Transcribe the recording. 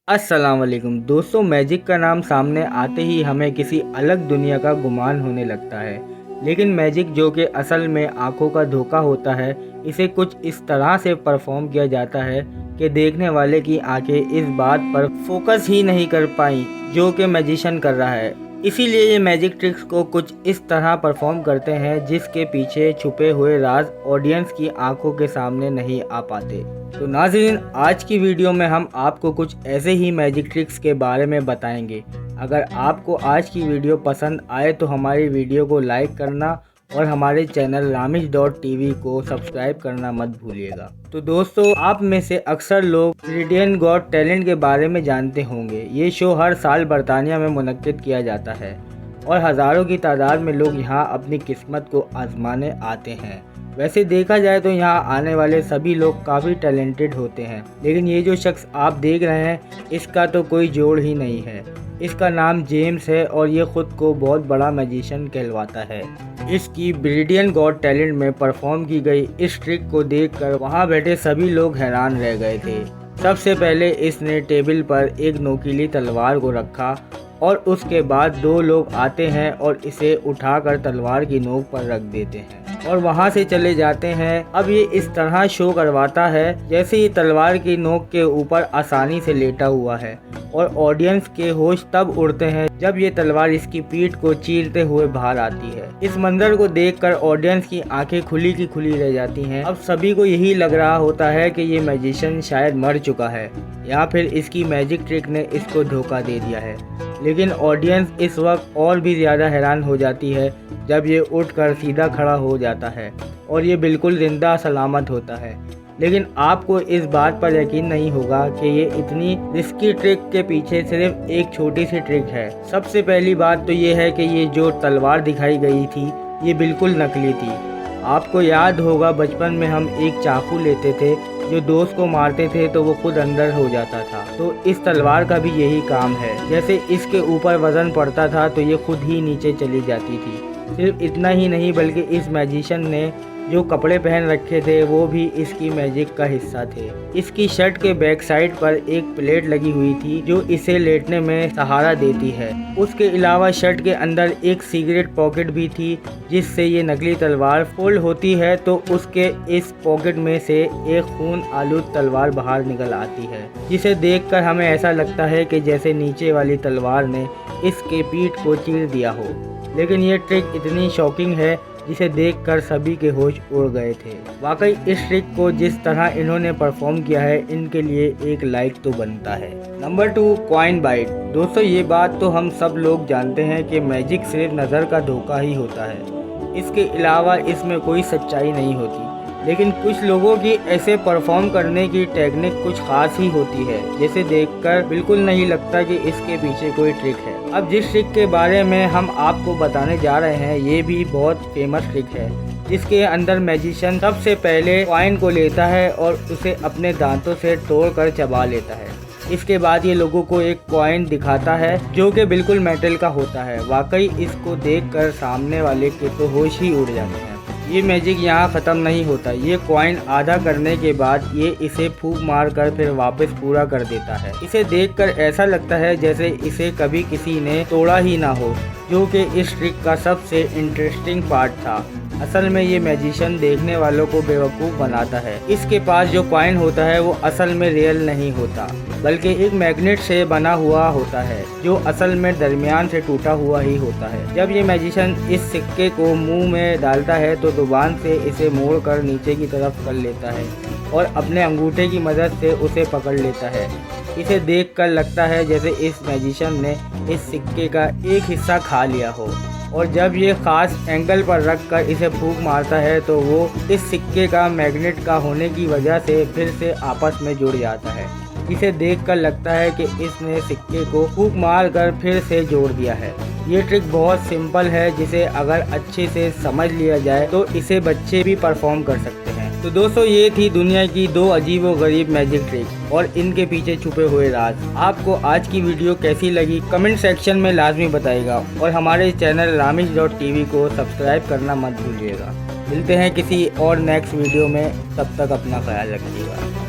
अस्सलाम वालेकुम दोस्तों, मैजिक का नाम सामने आते ही हमें किसी अलग दुनिया का गुमान होने लगता है। लेकिन मैजिक जो कि असल में आंखों का धोखा होता है, इसे कुछ इस तरह से परफॉर्म किया जाता है कि देखने वाले की आंखें इस बात पर फोकस ही नहीं कर पाई जो कि मैजिशियन कर रहा है। इसीलिए ये मैजिक ट्रिक्स को कुछ इस तरह परफॉर्म करते हैं जिसके पीछे छुपे हुए राज ऑडियंस की आंखों के सामने नहीं आ पाते। तो नाज़रीन, आज की वीडियो में हम आपको कुछ ऐसे ही मैजिक ट्रिक्स के बारे में बताएंगे। अगर आपको आज की वीडियो पसंद आए तो हमारी वीडियो को लाइक करना और हमारे चैनल रामिश.tv को सब्सक्राइब करना मत भूलिएगा। तो दोस्तों, आप में से अक्सर लोग ब्रिटेन गॉट टैलेंट के बारे में जानते होंगे। ये शो हर साल बरतानिया में मुनक्किद किया जाता है और हज़ारों की तादाद में लोग यहाँ अपनी किस्मत को आजमाने आते हैं। वैसे देखा जाए तो यहाँ आने वाले सभी लोग काफ़ी टैलेंटेड होते हैं, लेकिन ये जो शख्स आप देख रहे हैं इसका तो कोई जोड़ ही नहीं है। इसका नाम जेम्स है और ये ख़ुद को बहुत बड़ा मैजिशियन कहलवाता है। इसकी ब्रिटेन गॉट टैलेंट में परफॉर्म की गई इस ट्रिक को देखकर वहाँ बैठे सभी लोग हैरान रह गए थे। सबसे पहले इसने टेबल पर एक नोकीली तलवार को रखा और उसके बाद दो लोग आते हैं और इसे उठाकर तलवार की नोक पर रख देते हैं और वहां से चले जाते हैं। अब ये इस तरह शो करवाता है जैसे ये तलवार की नोक के ऊपर आसानी से लेटा हुआ है और ऑडियंस के होश तब उड़ते हैं जब ये तलवार इसकी पीठ को चीरते हुए बाहर आती है। इस मंजर को देखकर ऑडियंस की आंखें खुली की खुली रह जाती हैं। अब सभी को यही लग रहा होता है कि ये मैजिशियन शायद मर चुका है या फिर इसकी मैजिक ट्रिक ने इसको धोखा दे दिया है। लेकिन ऑडियंस इस वक्त और भी ज़्यादा हैरान हो जाती है जब ये उठकर सीधा खड़ा हो जाता है और ये बिल्कुल जिंदा सलामत होता है। लेकिन आपको इस बात पर यकीन नहीं होगा कि ये इतनी रिस्की ट्रिक के पीछे सिर्फ एक छोटी सी ट्रिक है। सबसे पहली बात तो ये है कि ये जो तलवार दिखाई गई थी ये बिल्कुल नकली थी। आपको याद होगा बचपन में हम एक चाकू लेते थे, जो दोस्त को मारते थे तो वो खुद अंदर हो जाता था। तो इस तलवार का भी यही काम है। जैसे इसके ऊपर वजन पड़ता था तो ये खुद ही नीचे चली जाती थी। सिर्फ इतना ही नहीं बल्कि इस मैजिशियन ने जो कपड़े पहन रखे थे वो भी इसकी मैजिक का हिस्सा थे। इसकी शर्ट के बैक साइड पर एक प्लेट लगी हुई थी जो इसे लेटने में सहारा देती है। उसके अलावा शर्ट के अंदर एक सिगरेट पॉकेट भी थी जिससे ये नकली तलवार फोल्ड होती है तो उसके इस पॉकेट में से एक खून आलूद तलवार बाहर निकल आती है, जिसे देखकर हमें ऐसा लगता है कि जैसे नीचे वाली तलवार ने इसके पीठ को चीर दिया हो। लेकिन ये ट्रिक इतनी शॉकिंग है जिसे देखकर सभी के होश उड़ गए थे। वाकई इस ट्रिक को जिस तरह इन्होंने परफॉर्म किया है इनके लिए एक लाइक तो बनता है। Number 2, coin byte. दोस्तों, ये बात तो हम सब लोग जानते हैं कि मैजिक सिर्फ नज़र का धोखा ही होता है। इसके अलावा इसमें कोई सच्चाई नहीं होती। लेकिन कुछ लोगों की ऐसे परफॉर्म करने की टेक्निक कुछ खास ही होती है जिसे देखकर बिल्कुल नहीं लगता कि इसके पीछे कोई ट्रिक है। अब जिस ट्रिक के बारे में हम आपको बताने जा रहे हैं ये भी बहुत फेमस ट्रिक है, जिसके अंदर मैजिशियन सबसे पहले कॉइन को लेता है और उसे अपने दांतों से तोड़कर चबा लेता है। इसके बाद ये लोगों को एक कॉइन दिखाता है जो कि बिल्कुल मेटल का होता है। वाकई इसको देखकर सामने वाले के तो होश ही उड़ जाते हैं। ये मैजिक यहाँ ख़त्म नहीं होता। ये कॉइन आधा करने के बाद ये इसे फूंक मारकर फिर वापस पूरा कर देता है। इसे देखकर ऐसा लगता है जैसे इसे कभी किसी ने तोड़ा ही ना हो, जो कि इस ट्रिक का सबसे इंटरेस्टिंग पार्ट था। असल में ये मैजिशियन देखने वालों को बेवकूफ़ बनाता है। इसके पास जो कॉइन होता है वो असल में रियल नहीं होता बल्कि एक मैग्नेट से बना हुआ होता है जो असल में दरमियान से टूटा हुआ ही होता है। जब ये मैजिशियन इस सिक्के को मुंह में डालता है तो जुबान से इसे मोड़कर नीचे की तरफ कर लेता है और अपने अंगूठे की मदद से उसे पकड़ लेता है। इसे देखकर लगता है जैसे इस मैजिशियन ने इस सिक्के का एक हिस्सा खा लिया हो और जब ये ख़ास एंगल पर रखकर इसे फूंक मारता है तो वो इस सिक्के का मैग्नेट का होने की वजह से फिर से आपस में जुड़ जाता है। इसे देखकर लगता है कि इसने सिक्के को फूंक मार कर फिर से जोड़ दिया है। ये ट्रिक बहुत सिंपल है जिसे अगर अच्छे से समझ लिया जाए तो इसे बच्चे भी परफॉर्म कर सकते हैं। तो दोस्तों, ये थी दुनिया की 2 अजीबोगरीब मैजिक ट्रिक और इनके पीछे छुपे हुए राज। आपको आज की वीडियो कैसी लगी कमेंट सेक्शन में लाजमी बताइएगा और हमारे चैनल रामिश.tv को सब्सक्राइब करना मत भूलिएगा। मिलते हैं किसी और नेक्स्ट वीडियो में, तब तक अपना ख्याल रखिएगा।